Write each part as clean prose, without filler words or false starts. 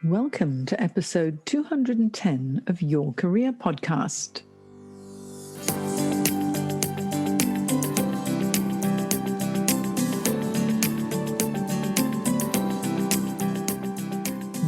Welcome to episode 210 of Your Career Podcast.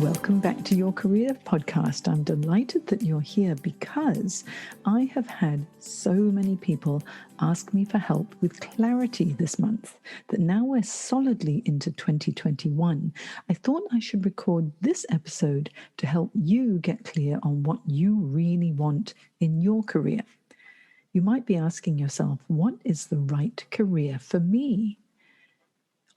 Welcome back to Your Career Podcast. I'm delighted that you're here because I have had so many people ask me for help with clarity this month that now we're solidly into 2021. I thought I should record this episode to help you get clear on what you really want in your career. You might be asking yourself, what is the right career for me?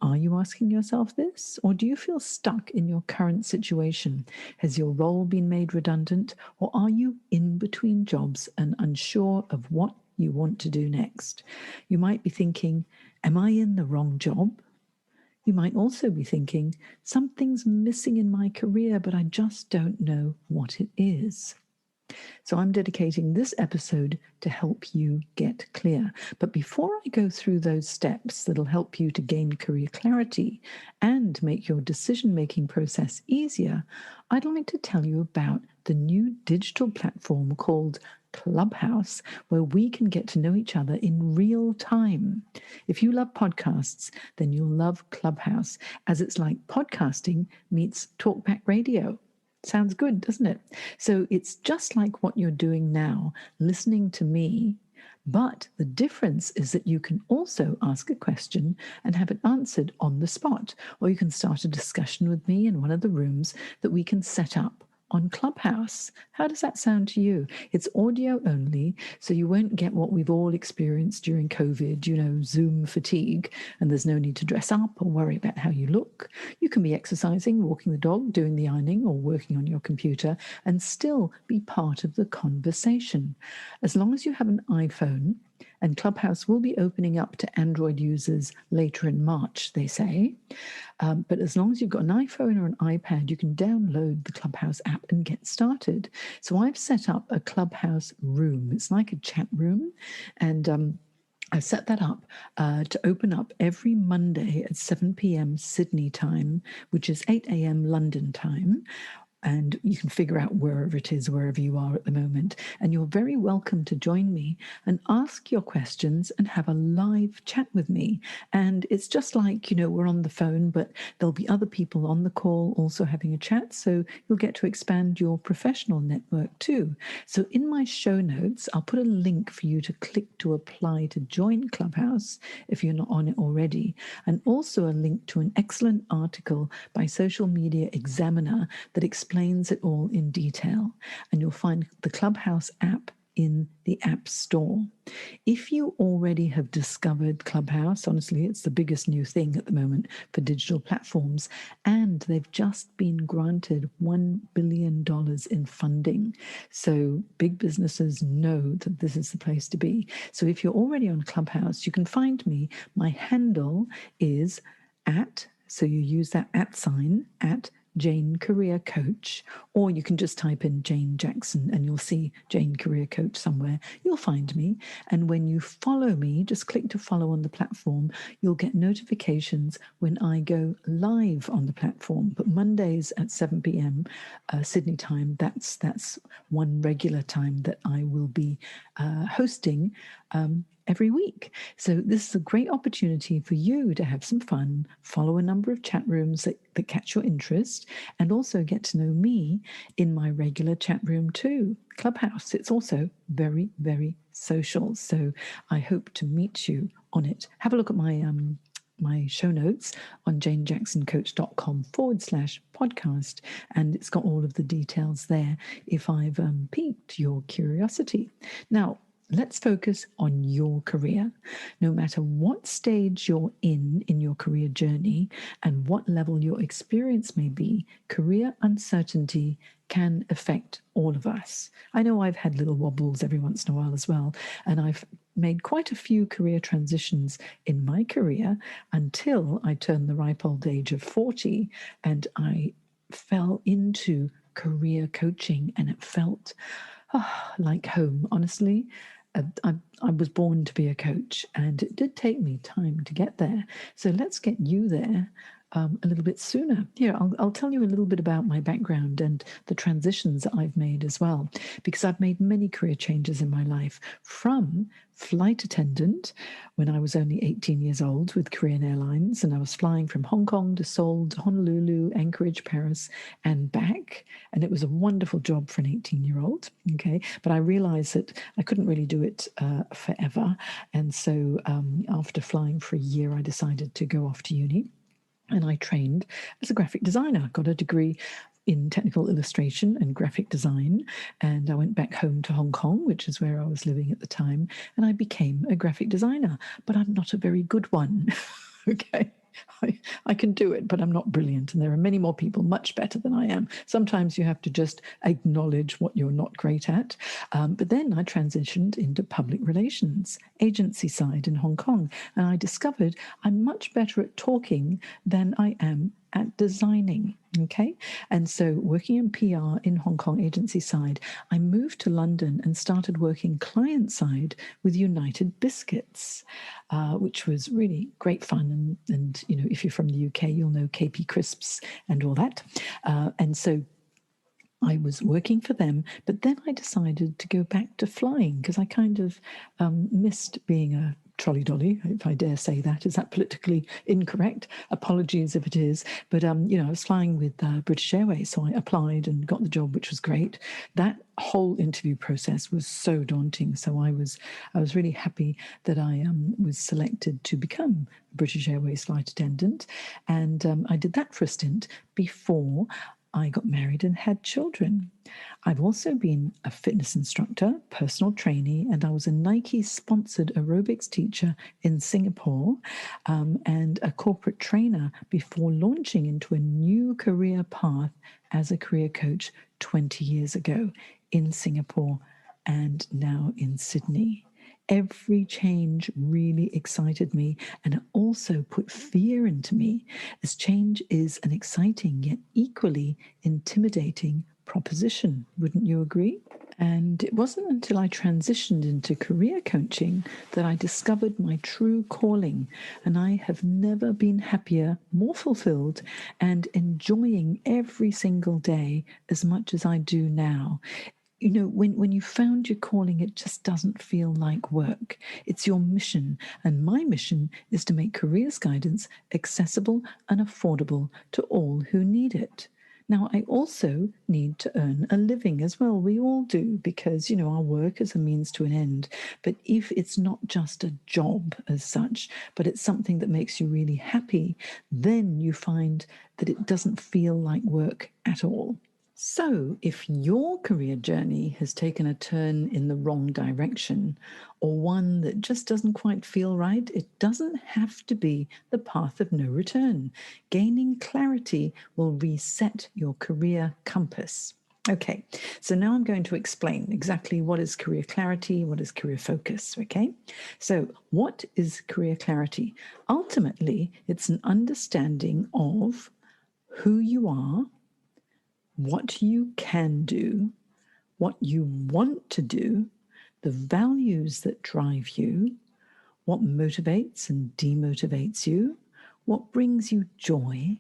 Are you asking yourself this? Or do you feel stuck in your current situation? Has your role been made redundant? Or are you in between jobs and unsure of what you want to do next? You might be thinking, am I in the wrong job? You might also be thinking, something's missing in my career, but I just don't know what it is. So I'm dedicating this episode to help you get clear. But before I go through those steps that'll help you to gain career clarity and make your decision-making process easier, I'd like to tell you about the new digital platform called Clubhouse, where we can get to know each other in real time. If you love podcasts, then you'll love Clubhouse, as it's like podcasting meets talkback radio. Sounds good, doesn't it? So it's just like what you're doing now, listening to me, but the difference is that you can also ask a question and have it answered on the spot, or you can start a discussion with me in one of the rooms that we can set up on Clubhouse. How does that sound to you? It's audio only, so you won't get what we've all experienced during COVID, Zoom fatigue, and there's no need to dress up or worry about how you look. You can be exercising, walking the dog, doing the ironing, or working on your computer and still be part of the conversation. As long as you have an iPhone, and Clubhouse will be opening up to Android users later in March, they say. But as long as you've got an iPhone or an iPad, you can download the Clubhouse app and get started. So I've set up a Clubhouse room. It's like a chat room. And I've set that up to open up every Monday at 7 p.m. Sydney time, which is 8 a.m. London time. And you can figure out wherever it is, wherever you are at the moment. And you're very welcome to join me and ask your questions and have a live chat with me. And it's just like, we're on the phone, but there'll be other people on the call also having a chat. So you'll get to expand your professional network too. So in my show notes, I'll put a link for you to click to apply to join Clubhouse if you're not on it already. And also a link to an excellent article by Social Media Examiner that explains it all in detail, and you'll find the Clubhouse app in the App Store. If you already have discovered Clubhouse, honestly, it's the biggest new thing at the moment for digital platforms, and they've just been granted $1 billion in funding. So big businesses know that this is the place to be. So if you're already on Clubhouse, you can find me. My handle is so you use that @ at Jane Career Coach, or you can just type in Jane Jackson and you'll see Jane Career Coach somewhere. You'll find me. And when you follow me, just click to follow on the platform. You'll get notifications when I go live on the platform. But Mondays at 7 p.m. Sydney time, that's one regular time that I will be hosting every week. So this is a great opportunity for you to have some fun, follow a number of chat rooms that catch your interest, and also get to know me in my regular chat room too, Clubhouse. It's also very, very social. So I hope to meet you on it. Have a look at my show notes on janejacksoncoach.com/podcast, and it's got all of the details there if I've piqued your curiosity. Now, let's focus on your career. No matter what stage you're in your career journey and what level your experience may be, career uncertainty can affect all of us. I know I've had little wobbles every once in a while as well, and I've made quite a few career transitions in my career until I turned the ripe old age of 40, and I fell into career coaching, and it felt like home, honestly. I was born to be a coach, and it did take me time to get there. So let's get you there a little bit sooner. Here, I'll tell you a little bit about my background and the transitions that I've made as well, because I've made many career changes in my life, from flight attendant when I was only 18 years old with Korean Airlines, and I was flying from Hong Kong to Seoul, to Honolulu, Anchorage, Paris, and back. And it was a wonderful job for an 18-year-old. Okay, but I realized that I couldn't really do it forever. And so after flying for a year, I decided to go off to uni. And I trained as a graphic designer, got a degree in technical illustration and graphic design. And I went back home to Hong Kong, which is where I was living at the time, and I became a graphic designer. But I'm not a very good one. Okay. I can do it, but I'm not brilliant. And there are many more people much better than I am. Sometimes you have to just acknowledge what you're not great at. But then I transitioned into public relations, agency side in Hong Kong. And I discovered I'm much better at talking than I am at designing. Okay. And so working in PR in Hong Kong agency side, I moved to London and started working client side with United Biscuits, which was really great fun. And, you know, if you're from the UK, you'll know KP Crisps and all that. And so I was working for them, but then I decided to go back to flying because I kind of missed being a trolley dolly, if I dare say that. Is that politically incorrect? Apologies if it is. But, you know, I was flying with British Airways, so I applied and got the job, which was great. That whole interview process was so daunting. So I was really happy that I was selected to become a British Airways flight attendant. And I did that for a stint before I got married and had children. I've also been a fitness instructor, personal trainee, and I was a Nike-sponsored aerobics teacher in Singapore, and a corporate trainer before launching into a new career path as a career coach 20 years ago in Singapore and now in Sydney. Every change really excited me, and it also put fear into me, as change is an exciting yet equally intimidating proposition. Wouldn't you agree? And it wasn't until I transitioned into career coaching that I discovered my true calling. And I have never been happier, more fulfilled, and enjoying every single day as much as I do now. You know, when you found your calling, it just doesn't feel like work. It's your mission. And my mission is to make careers guidance accessible and affordable to all who need it. Now, I also need to earn a living as well. We all do, because, you know, our work is a means to an end. But if it's not just a job as such, but it's something that makes you really happy, then you find that it doesn't feel like work at all. So, if your career journey has taken a turn in the wrong direction, or one that just doesn't quite feel right, it doesn't have to be the path of no return. Gaining clarity will reset your career compass. Okay, so now I'm going to explain exactly what is career clarity, what is career focus, okay? So what is career clarity? Ultimately, it's an understanding of who you are, what you can do, what you want to do, the values that drive you, what motivates and demotivates you, what brings you joy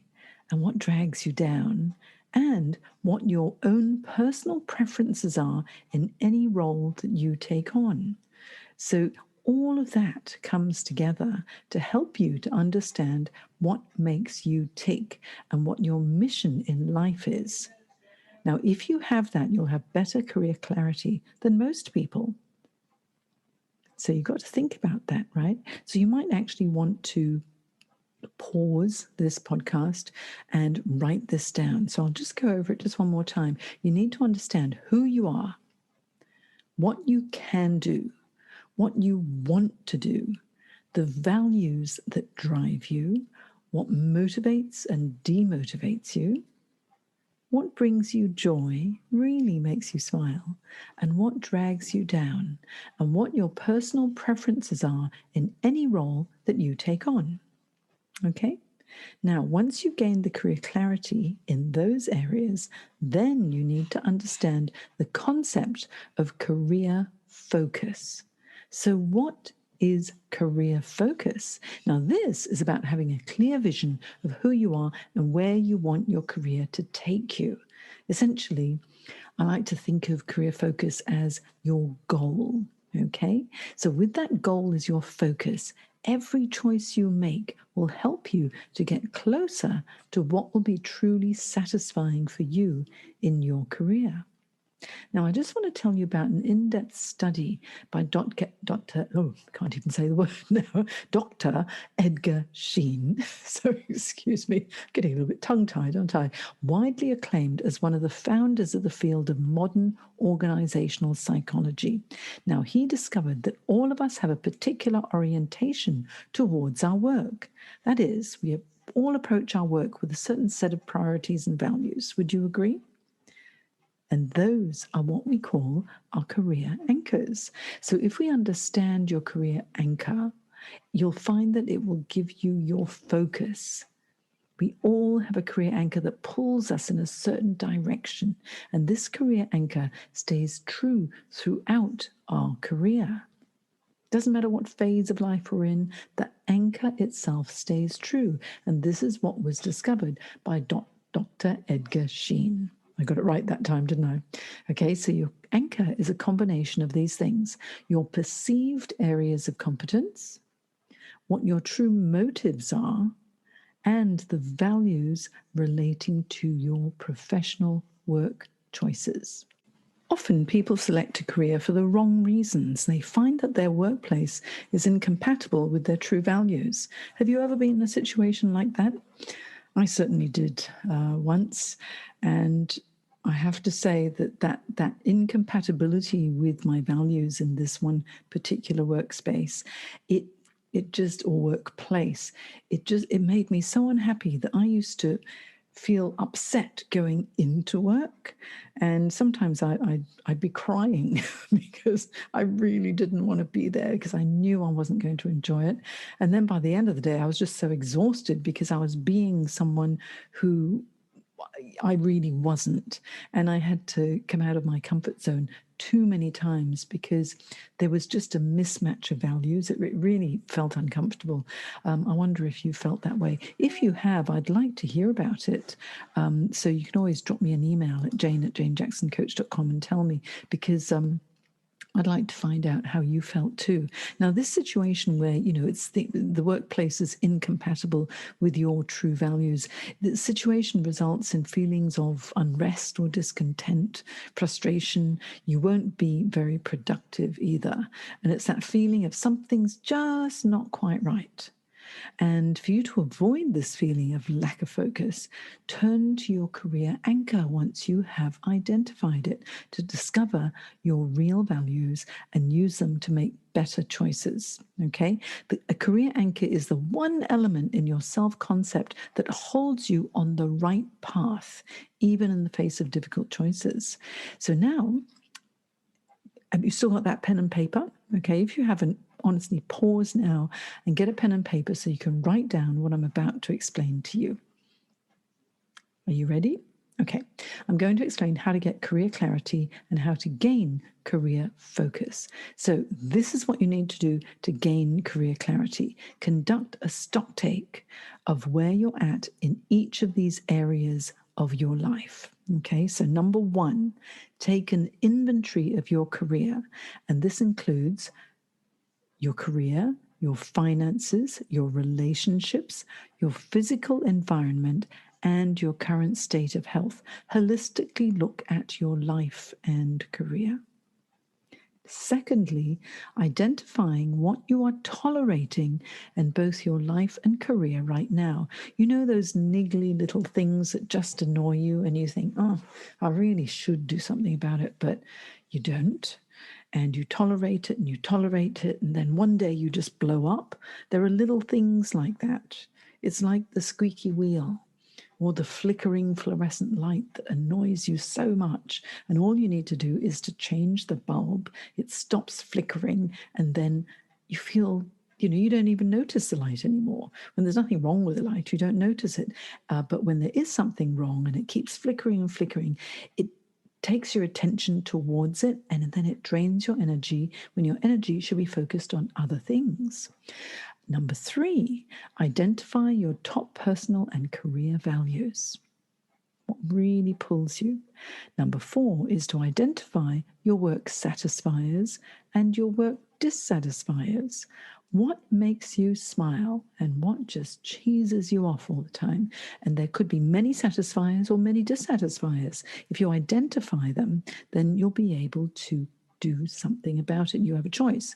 and what drags you down, and what your own personal preferences are in any role that you take on. So all of that comes together to help you to understand what makes you tick and what your mission in life is. Now, if you have that, you'll have better career clarity than most people. So you've got to think about that, right? So you might actually want to pause this podcast and write this down. So I'll just go over it just one more time. You need to understand who you are, what you can do, what you want to do, the values that drive you, what motivates and demotivates you, what brings you joy, really makes you smile, and what drags you down, and what your personal preferences are in any role that you take on. Okay? Now, once you gain the career clarity in those areas, then you need to understand the concept of career focus. So what is career focus. Now, this is about having a clear vision of who you are and where you want your career to take you. Essentially, I like to think of career focus as your goal, okay? So with that goal as your focus, every choice you make will help you to get closer to what will be truly satisfying for you in your career. Now, I just want to tell you about an in-depth study by can't even say the word now, Dr. Edgar Sheen. So, excuse me, getting a little bit tongue-tied, aren't I? Widely acclaimed as one of the founders of the field of modern organizational psychology. Now, he discovered that all of us have a particular orientation towards our work. That is, we all approach our work with a certain set of priorities and values. Would you agree? And those are what we call our career anchors. So if we understand your career anchor, you'll find that it will give you your focus. We all have a career anchor that pulls us in a certain direction. And this career anchor stays true throughout our career. Doesn't matter what phase of life we're in, the anchor itself stays true. And this is what was discovered by Dr. Edgar Sheen. I got it right that time, didn't I? Okay, so your anchor is a combination of these things: your perceived areas of competence, what your true motives are, and the values relating to your professional work choices. Often people select a career for the wrong reasons. They find that their workplace is incompatible with their true values. Have you ever been in a situation like that? I certainly did once, and I have to say that incompatibility with my values in this one particular workspace, it just, or workplace, it made me so unhappy that I used to feel upset going into work, and sometimes I'd be crying because I really didn't want to be there because I knew I wasn't going to enjoy it. And then by the end of the day, I was just so exhausted because I was being someone who I really wasn't. And I had to come out of my comfort zone too many times because there was just a mismatch of values. It really felt uncomfortable. I wonder if you felt that way. If you have, I'd like to hear about it. So you can always drop me an email at jane@janejacksoncoach.com and tell me, because I'd like to find out how you felt too. Now, this situation where, it's the workplace is incompatible with your true values, the situation results in feelings of unrest or discontent, frustration. You won't be very productive either. And it's that feeling of something's just not quite right. And for you to avoid this feeling of lack of focus, turn to your career anchor once you have identified it, to discover your real values and use them to make better choices. Okay? A career anchor is the one element in your self-concept that holds you on the right path, even in the face of difficult choices. So now, have you still got that pen and paper? Okay, if you haven't, honestly, pause now and get a pen and paper so you can write down what I'm about to explain to you. Are you ready? Okay, I'm going to explain how to get career clarity and how to gain career focus. So this is what you need to do to gain career clarity. Conduct a stock take of where you're at in each of these areas of your life. Okay, so number one, take an inventory of your career. And this includes your career, your finances, your relationships, your physical environment, and your current state of health. Holistically look at your life and career. Secondly, identifying what you are tolerating in both your life and career right now. You know, those niggly little things that just annoy you and you think, oh, I really should do something about it, but you don't. And you tolerate it and you tolerate it, and then one day you just blow up. There are little things like that. It's like the squeaky wheel or the flickering fluorescent light that annoys you so much. And all you need to do is to change the bulb. It stops flickering, and then you feel, you don't even notice the light anymore. When there's nothing wrong with the light, you don't notice it. But when there is something wrong and it keeps flickering and flickering, it takes your attention towards it, and then it drains your energy when your energy should be focused on other things. Number 3, identify your top personal and career values. What really pulls you? Number 4 is to identify your work satisfiers and your work dissatisfiers. What makes you smile and what just cheeses you off all the time? And there could be many satisfiers or many dissatisfiers. If you identify them, then you'll be able to do something about it. You have a choice.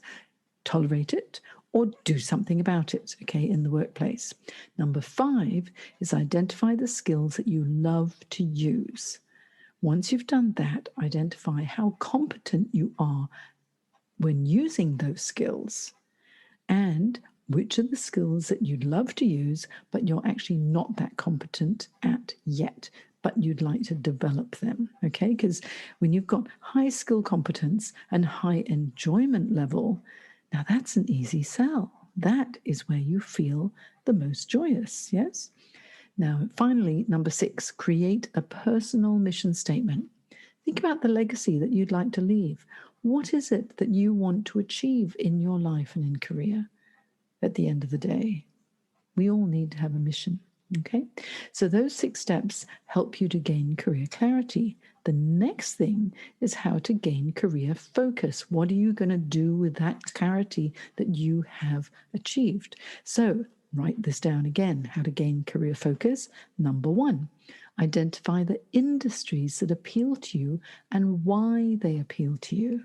Tolerate it or do something about it, okay, in the workplace. Number 5 is identify the skills that you love to use. Once you've done that, identify how competent you are when using those skills and which are the skills that you'd love to use, but you're actually not that competent at yet, but you'd like to develop them, okay? Because when you've got high skill competence and high enjoyment level, now that's an easy sell. That is where you feel the most joyous, yes? Now, finally, number 6, create a personal mission statement. Think about the legacy that you'd like to leave. What is it that you want to achieve in your life and in career at the end of the day? We all need to have a mission, okay? So those 6 steps help you to gain career clarity. The next thing is how to gain career focus. What are you going to do with that clarity that you have achieved? So write this down again, how to gain career focus. Number 1, identify the industries that appeal to you and why they appeal to you.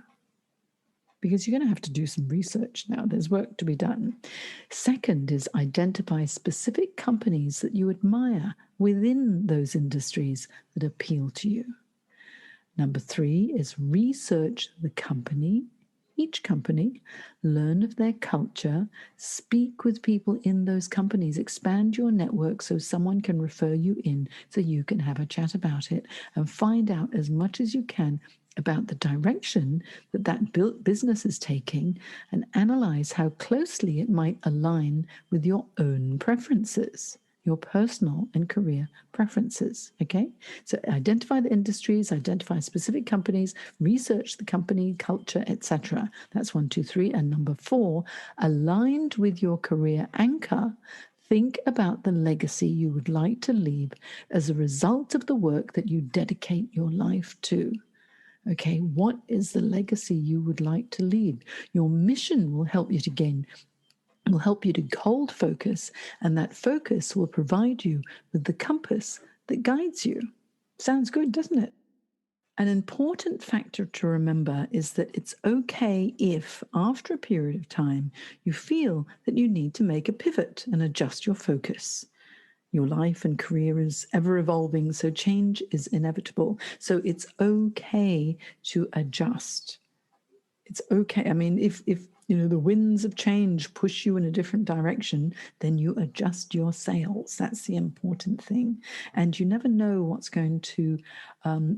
Because you're going to have to do some research now. There's work to be done. Second is identify specific companies that you admire within those industries that appeal to you. Number 3 is research the company, each company, learn of their culture, speak with people in those companies, expand your network so someone can refer you in so you can have a chat about it and find out as much as you can about the direction that that business is taking and analyze how closely it might align with your own preferences, your personal and career preferences, okay? So identify the industries, identify specific companies, research the company, culture, etc. That's 1, 2, 3. And number 4, aligned with your career anchor, think about the legacy you would like to leave as a result of the work that you dedicate your life to. Okay, what is the legacy you would like to leave? Your mission will help you to hold focus, and that focus will provide you with the compass that guides you. Sounds good, doesn't it? An important factor to remember is that it's okay if, after a period of time, you feel that you need to make a pivot and adjust your focus. Your life and career is ever evolving, so change is inevitable. So it's okay to adjust. It's okay. I mean, if the winds of change push you in a different direction, then you adjust your sails. That's the important thing. And you never know what's going to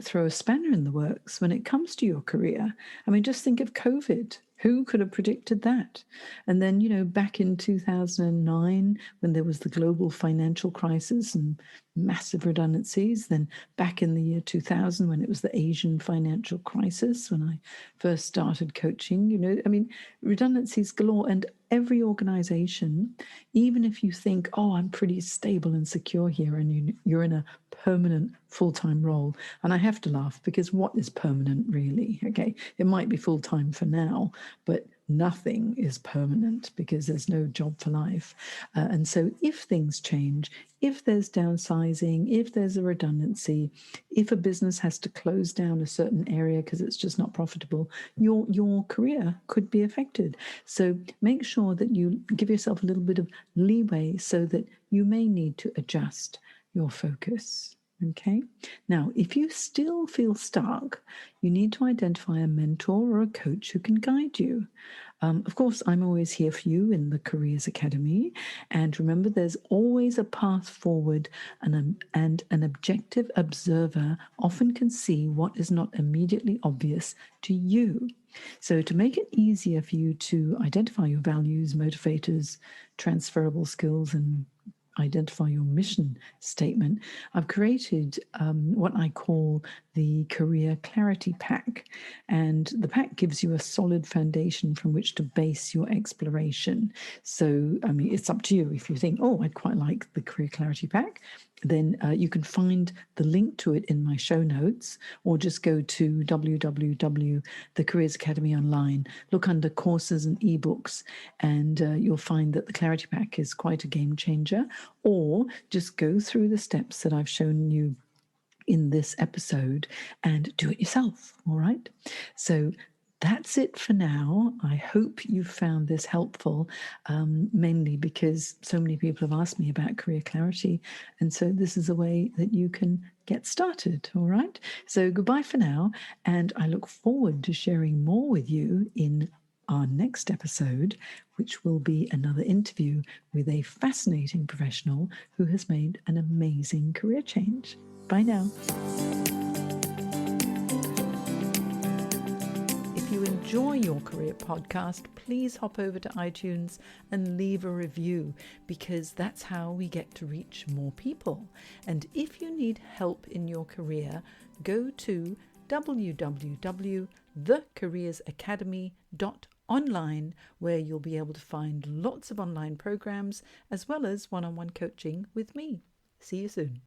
throw a spanner in the works when it comes to your career. I mean, just think of COVID. Who could have predicted that? And then, back in 2009, when there was the global financial crisis and massive redundancies, then back in the year 2000, when it was the Asian financial crisis, when I first started coaching, redundancies galore. And every organization, even if you think, oh, I'm pretty stable and secure here, and you're in a permanent full-time role. And I have to laugh because what is permanent really? Okay, it might be full-time for now, but nothing is permanent because there's no job for life. And so if things change, if there's downsizing, if there's a redundancy, if a business has to close down a certain area because it's just not profitable, your career could be affected. So make sure that you give yourself a little bit of leeway so that you may need to adjust your focus. Okay. Now, if you still feel stuck, you need to identify a mentor or a coach who can guide you. Of course, I'm always here for you in the Careers Academy. And remember, there's always a path forward, and an objective observer often can see what is not immediately obvious to you. So to make it easier for you to identify your values, motivators, transferable skills, and identify your mission statement, I've created what I call the Career Clarity Pack. And the pack gives you a solid foundation from which to base your exploration. So, I mean, it's up to you. If you think, oh, I'd quite like the Career Clarity Pack, then you can find the link to it in my show notes, or just go to www.thecareers Academy online, look under courses and ebooks, and you'll find that the Clarity Pack is quite a game changer. Or just go through the steps that I've shown you in this episode and do it yourself. All right. So that's it for now. I hope you found this helpful, mainly because so many people have asked me about career clarity. And so this is a way that you can get started. All right. So goodbye for now. And I look forward to sharing more with you in our next episode, which will be another interview with a fascinating professional who has made an amazing career change. Bye now. If you enjoy your career podcast, please hop over to iTunes and leave a review, because that's how we get to reach more people. And if you need help in your career, go to www.thecareersacademy.online, where you'll be able to find lots of online programs as well as one-on-one coaching with me. See you soon.